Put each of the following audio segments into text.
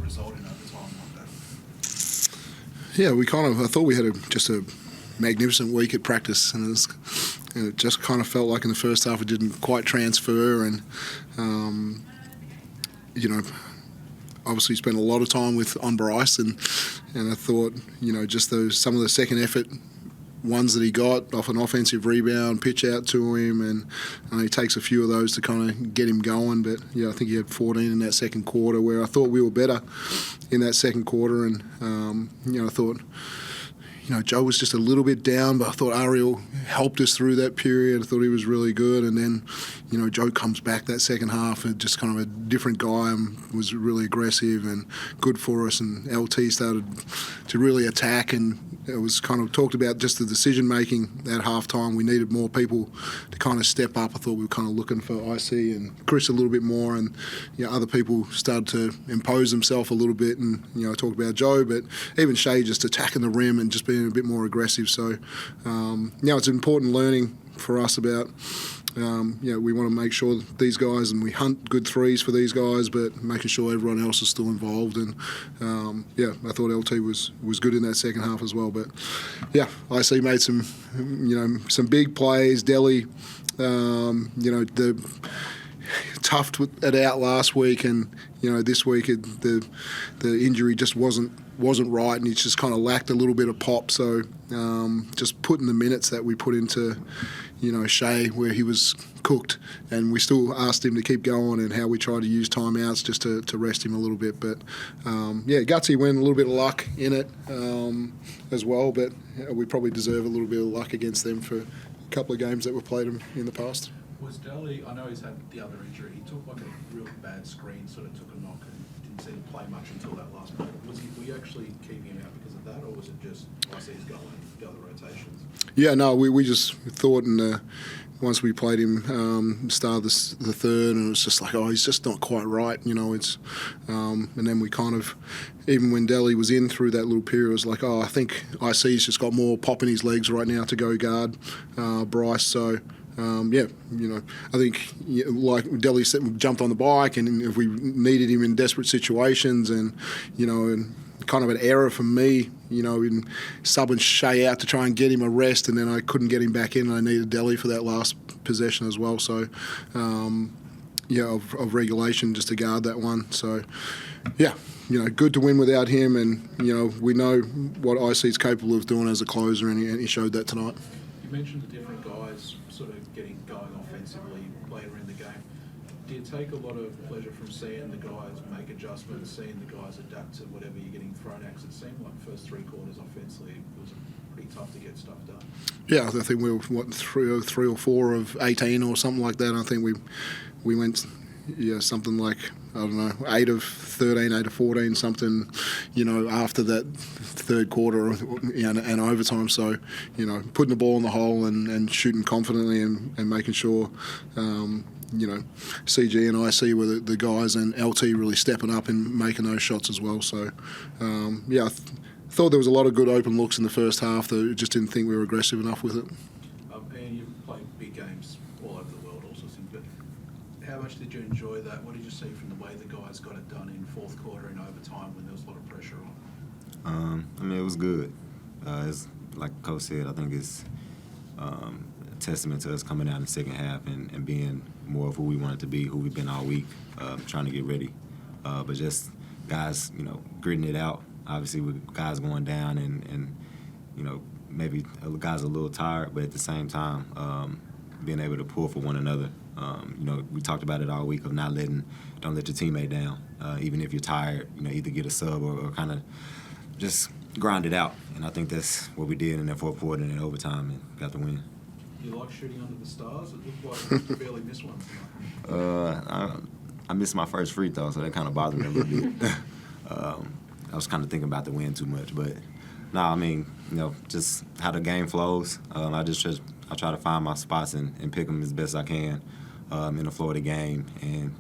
result in overtime like that? Yeah, I thought we had just a magnificent week at practice, and it just kind of felt like in the first half it didn't quite transfer, and obviously spent a lot of time on Bryce, and I thought just some of the second effort ones that he got off an offensive rebound, pitch out to him, and he takes a few of those to kind of get him going. But I think he had 14 in that second quarter, where I thought we were better in that second quarter, and I thought Joe was just a little bit down, but I thought Ariel helped us through that period. I thought he was really good, and then Joe comes back that second half and just kind of a different guy, and was really aggressive and good for us, and LT started to really attack, and it was kind of talked about just the decision making at halftime. We needed more people to kind of step up. I thought we were kind of looking for IC and Chris a little bit more, and other people started to impose themselves a little bit, and I talked about Joe, but even Shea just attacking the rim and just being a bit more aggressive. So it's an important learning for us about we want to make sure that these guys, and we hunt good threes for these guys, but making sure everyone else is still involved. And I thought LT was good in that second half as well. But IC made some big plays. Delhi, the toughed it out last week, and this week the injury just wasn't right, and he just kind of lacked a little bit of pop. So just putting the minutes that we put into Shea, where he was cooked, and we still asked him to keep going, and how we tried to use timeouts just to rest him a little bit. But gutsy win, a little bit of luck in it as well, but we probably deserve a little bit of luck against them for a couple of games that we've played them in the past. Was Delhi, I know he's had the other injury, he took like a real bad screen, sort of took a knock and didn't seem to play much until that last minute. Were you actually keeping him out because of that, or was it just IC's going the other rotations? Yeah, no, we just thought once we played him start the third, and it was just like, he's just not quite right, it's and then we kind of, even when Delhi was in through that little period, it was like, I think IC's just got more pop in his legs right now to go guard Bryce. So I think like Delhi jumped on the bike, and if we needed him in desperate situations, and kind of an error from me, in subbing Shea out to try and get him a rest, and then I couldn't get him back in, and I needed Delhi for that last possession as well. So, of regulation just to guard that one. So, good to win without him, and, we know what IC's capable of doing as a closer, and he showed that tonight. You mentioned the different guys sort of getting going offensively later in the game. Do you take a lot of pleasure from seeing the guys make adjustments, seeing the guys adapt to whatever you're getting thrown at? Because it seemed like the first three quarters offensively it was pretty tough to get stuff done. Yeah, I think we were, three or four of 18 or something like that. I think we went something like, 8 of 13, 8 of 14, something, after that third quarter and overtime. So, putting the ball in the hole and shooting confidently and making sure, CG and IC were the guys, and LT really stepping up and making those shots as well. So, I thought there was a lot of good open looks in the first half, though just didn't think we were aggressive enough with it. And you've played big games all over the world, all sorts of things, but how much did you enjoy that? What did you see from the way the guys got it done in fourth quarter and overtime when there was a lot of pressure on? It was good. It's, like Coach said, I think it's a testament to us coming out in the second half and being more of who we wanted to be, who we've been all week, trying to get ready. But just guys, gritting it out. Obviously, with guys going down and maybe guys are a little tired, but at the same time, being able to pull for one another. We talked about it all week of don't let your teammate down. Even if you're tired, either get a sub or kind of just grind it out. And I think that's what we did in that fourth quarter and in overtime and got the win. Do you like shooting under the stars? It looked like you barely missed one. I missed my first free throw, so that kind of bothered me a little bit. I was kind of thinking about the win too much, but just how the game flows. I try to find my spots and pick them as best I can in the flow of the game. And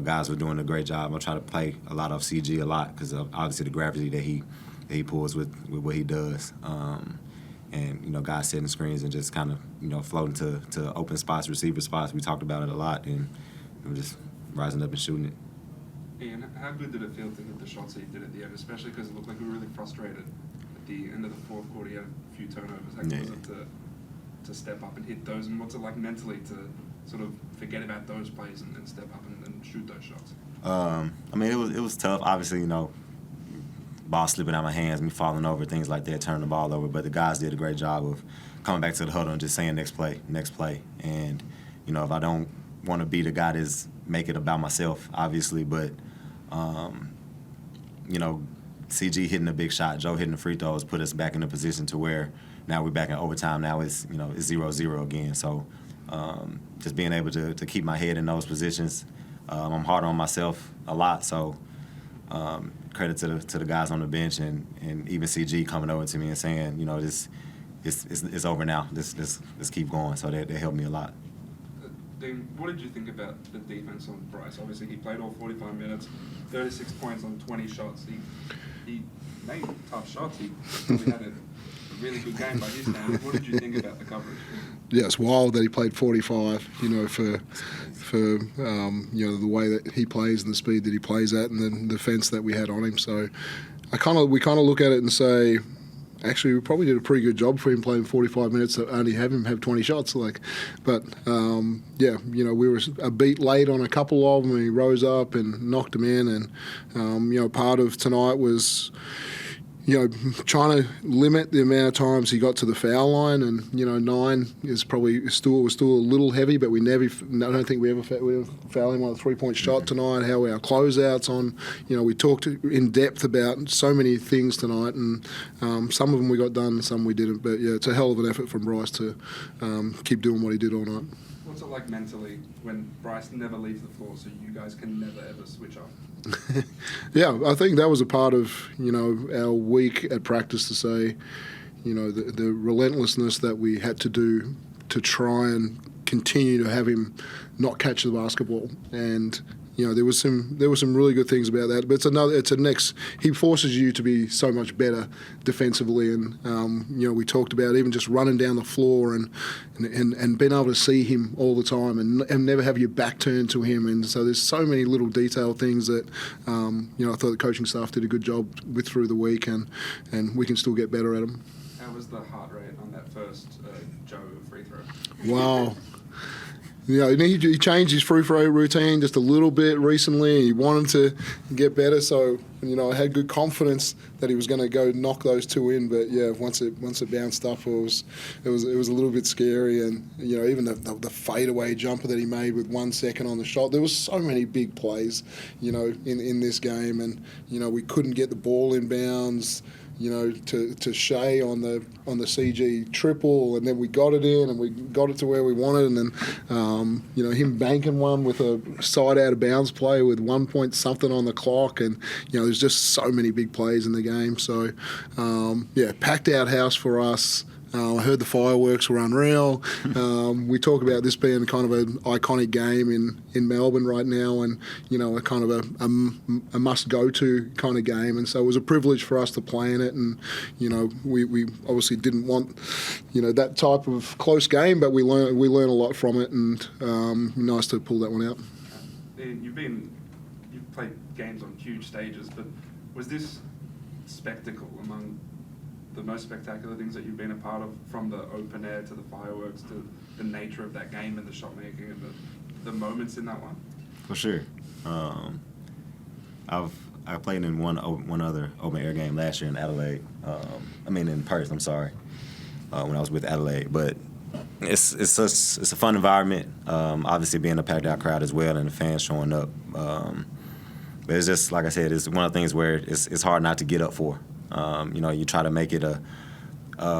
guys were doing a great job. I try to play a lot off CG a lot because of obviously the gravity that he pulls with what he does. And guys setting screens and just kind of floating to open spots, receiver spots. We talked about it a lot, and we're just rising up and shooting it. Ian, how good did it feel to hit the shots that you did at the end, especially because it looked like we were really frustrated at the end of the fourth quarter? You had a few turnovers. How good was it to step up and hit those, and what's it like mentally to sort of forget about those plays and step up and shoot those shots? I mean, it was tough. Obviously, ball slipping out of my hands, me falling over, things like that, turning the ball over. But the guys did a great job of coming back to the huddle and just saying next play. And, if I don't want to be the guy that's make it about myself, obviously, but, CG hitting a big shot, Joe hitting the free throws put us back in a position to where now we're back in overtime. Now it's 0-0 again. So just being able to keep my head in those positions. I'm hard on myself a lot, so credit to the guys on the bench and even CG coming over to me and saying, this it's over now. Let's keep going. So they helped me a lot. Dean, what did you think about the defense on Bryce? Obviously, he played all 45 minutes, 36 points on 20 shots. He made tough shots. He probably had a really good game by his standards. What did you think about the coverage? Yeah, it's wild that he played 45. For the way that he plays and the speed that he plays at, and the defense that we had on him. So, we kind of look at it and say, actually, we probably did a pretty good job for him playing 45 minutes to only have him have 20 shots. We were a beat late on a couple of them, and he rose up and knocked them in. And part of tonight was, trying to limit the amount of times he got to the foul line, and 9 is probably still a little heavy, but I don't think we ever fouled him on a 3-point shot tonight. How our closeouts on, we talked in depth about so many things tonight, and some of them we got done, some we didn't. But yeah, it's a hell of an effort from Bryce to keep doing what he did all night. What's it like mentally when Bryce never leaves the floor, so you guys can never ever switch off? Yeah, I think that was a part of our week at practice to say, the relentlessness that we had to do to try and continue to have him not catch the basketball. And there was some really good things about that. But he forces you to be so much better defensively, and we talked about even just running down the floor and being able to see him all the time and never have your back turned to him. And so there's so many little detailed things that I thought the coaching staff did a good job with through the week, and we can still get better at them. How was the heart rate on that first Joe free throw? Wow. He changed his free throw routine just a little bit recently. He wanted to get better, so I had good confidence that he was going to go knock those 2 in. But yeah, once it bounced up, it was a little bit scary. And even the fadeaway jumper that he made with 1 second on the shot. There was so many big plays, in this game, and we couldn't get the ball in bounds. To Shea on the CG triple, and then we got it in, and we got it to where we wanted, and then him banking one with a side out of bounds play with 1 point something on the clock, and there's just so many big plays in the game. So packed out house for us. I heard the fireworks were unreal. We talk about this being kind of an iconic game in Melbourne right now, and a kind of a must-go-to kind of game. And so it was a privilege for us to play in it. And we obviously didn't want that type of close game, but we learn a lot from it, and nice to pull that one out. You've played games on huge stages, but was this spectacle among the most spectacular things that you've been a part of, from the open air to the fireworks to the nature of that game and the shot making and the moments in that one? For sure. I played in one other open air game last year in Adelaide. In Perth. I'm sorry. When I was with Adelaide, but it's a fun environment. Obviously, being a packed out crowd as well, and the fans showing up. But it's just, like I said, it's one of the things where it's hard not to get up for. You try to make it a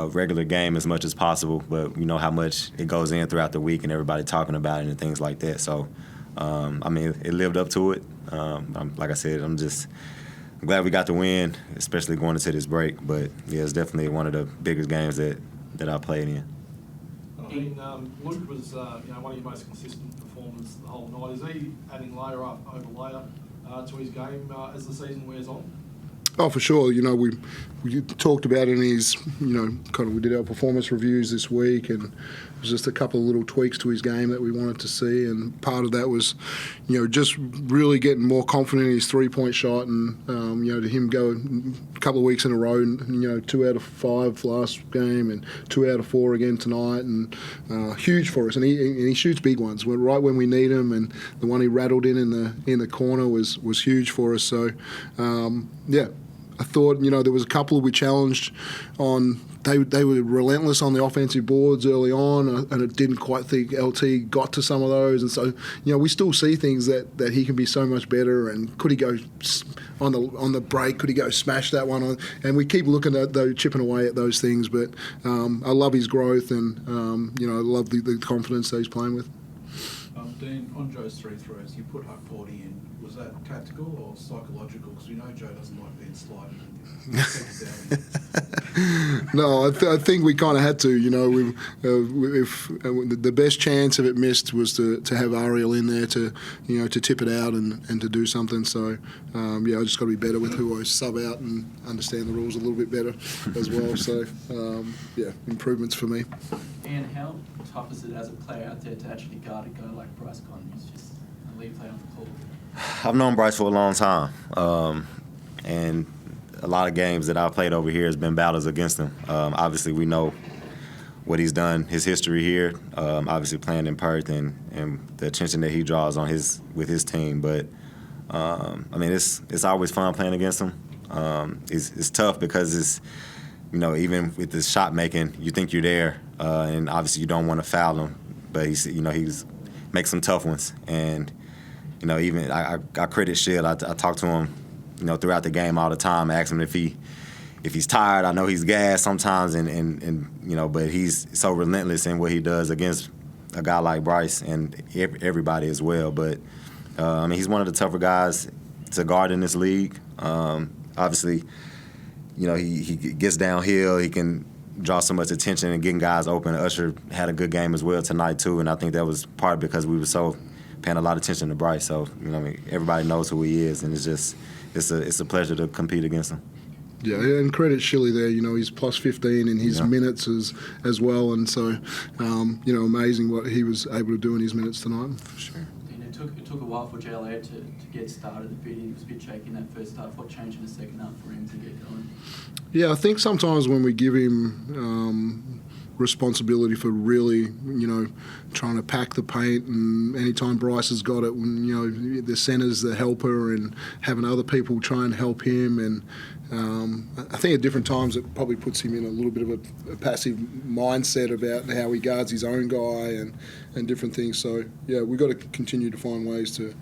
regular game as much as possible, but you know how much it goes in throughout the week and everybody talking about it and things like that. So, it lived up to it. Like I said, I'm glad we got the win, especially going into this break. But, yeah, it's definitely one of the biggest games that I played in. Luke was one of your most consistent performers the whole night. Is he adding layer up over layer to his game as the season wears on? Oh, for sure. We talked about in his, we did our performance reviews this week, and was just a couple of little tweaks to his game that we wanted to see, and part of that was, just really getting more confident in his three-point shot, and to him go a couple of weeks in a row, and 2 out of 5 last game, and 2 out of 4 again tonight, and huge for us. And he shoots big ones right when we need him, and the one he rattled in the corner was huge for us. So I thought there was a couple we challenged on. They were relentless on the offensive boards early on, and it didn't quite think LT got to some of those. And so, we still see things that he can be so much better. And could he go on the break? Could he go smash that one on? And we keep looking at chipping away at those things. But I love his growth, and I love the confidence that he's playing with. Dean, on Joe's 3 throws, you put Huck Porty in. Was that tactical or psychological? Because we know Joe doesn't like being slided. No, I think we kind of had to. If the best chance of it missed was to have Ariel in there to tip it out and to do something. So I just got to be better with who I sub out and understand the rules a little bit better as well. So improvements for me. And how tough is it as a player out there to actually guard a guy like Bryce Cotton, who's just a lead player on the court? I've known Bryce for a long time, and a lot of games that I've played over here has been battles against him. Obviously, we know what he's done, his history here, obviously playing in Perth and the attention that he draws on with his team. But, it's always fun playing against him. It's tough because it's, even with his shot making, you think you're there, and obviously you don't want to foul him. But he's makes some tough ones. And, even I credit Shield. I talk to him, throughout the game all the time. I ask him if he's tired. I know he's gassed sometimes, and but he's so relentless in what he does against a guy like Bryce and everybody as well. But he's one of the tougher guys to guard in this league. Obviously, he gets downhill. He can draw so much attention and getting guys open. Usher had a good game as well tonight too, and I think that was part because we were so paying a lot of attention to Bryce. So everybody knows who he is, and it's a pleasure to compete against him. Yeah, and credit Shilly there. He's plus 15 in his minutes as well, and so amazing what he was able to do in his minutes tonight. For sure. It took a while for JLA to get started. He was a bit shaky in that first half. What changed in the second half for him to get going? Yeah, I think sometimes when we give him responsibility for really, trying to pack the paint, and anytime Bryce has got it, when, the center's the helper, and having other people try and help him, and I think at different times it probably puts him in a little bit of a passive mindset about how he guards his own guy and different things. So, we've got to continue to find ways to,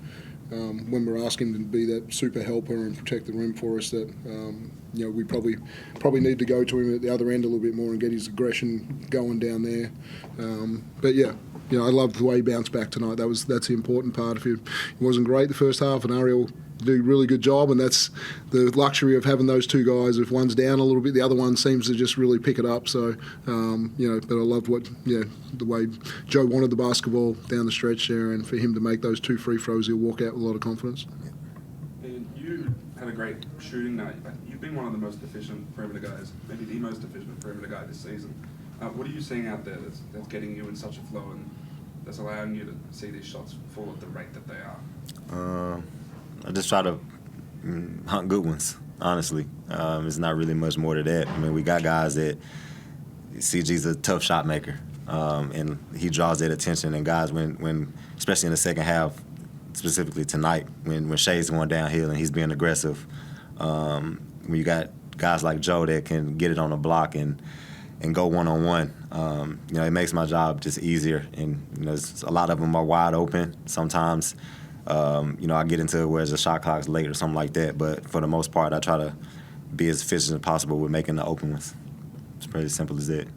when we're asking him to be that super helper and protect the rim for us, that we probably need to go to him at the other end a little bit more and get his aggression going down there. I loved the way he bounced back tonight. That's the important part. If it wasn't great the first half, and Ariel did a really good job, and that's the luxury of having those two guys. If one's down a little bit, the other one seems to just really pick it up. So, but I loved the way Joe wanted the basketball down the stretch there, and for him to make those 2 free throws, he'll walk out with a lot of confidence. And you had a great shooting night. You've been one of the most efficient perimeter guys, maybe the most efficient perimeter guy this season. What are you seeing out there that's getting you in such a flow and that's allowing you to see these shots fall at the rate that they are? I just try to hunt good ones, honestly. It's not really much more to that. We got guys that CG's a tough shot maker, and he draws that attention. And guys, when especially in the second half, specifically tonight, when Shay's going downhill and he's being aggressive, when you got guys like Joe that can get it on the block and go one-on-one, it makes my job just easier. And a lot of them are wide open sometimes. I get into it where the shot clock's late or something like that, but for the most part, I try to be as efficient as possible with making the open ones. It's pretty simple as that.